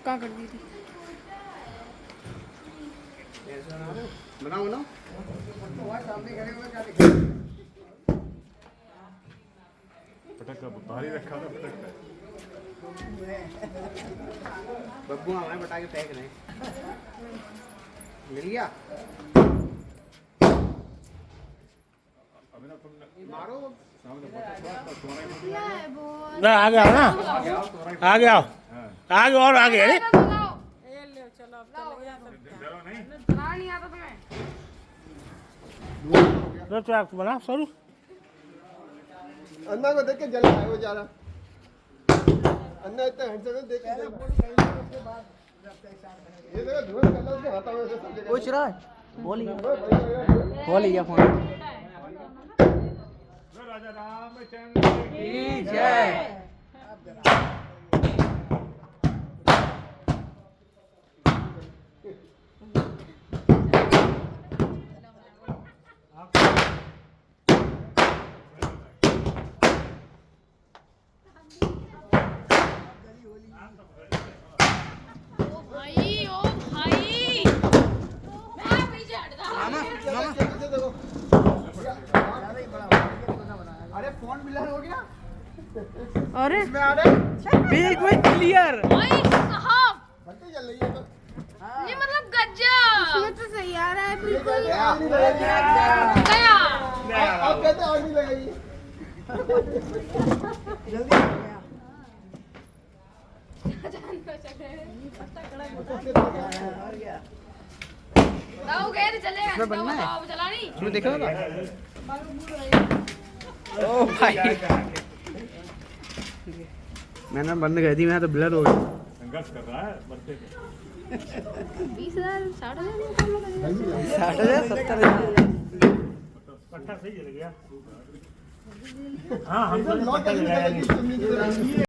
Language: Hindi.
कहाँ कर दी थी? बनाओ बनाओ। पटक भारी रखा था पटक। बब्बू हमारे पटाखे फेंक रहे हैं। मिल गया? मारो। आ गया ना, आ गया आगे और आगे। अरे तो ट्रैक बना शुरू। अन्ना को देख के जल रहा है वो जा रहा। अन्ना इतना हैंडसम है, देख के ये देखो धुआं कर रहा है, हाथों में से सब जगह पूछ रहा है। बोल ही गया फोन। राजा रामचंद्र की जय। अरे फोन मिलर हो गया। अरे इसमें आ रहे बिल्कुल क्लियर। बत्ती जल रही है तो ये मतलब गजब। इसमें तो सही आ रहा है बिल्कुल। गया। गया। आप कहते आग नहीं लगाई। जल्दी हो गया। दाऊ गए थे चले। इसमें बनना है? दाऊ चला नहीं। इसमें देखा था? ओ भाई मैंने बंद कर दी, मैं तो ब्लर हो गया। संघर्ष कर रहा है बच्चे को। 20,000 60,000 60,000 70,000 पट्टा सही जल गया। हाँ हम लॉक करने लगी तुमने।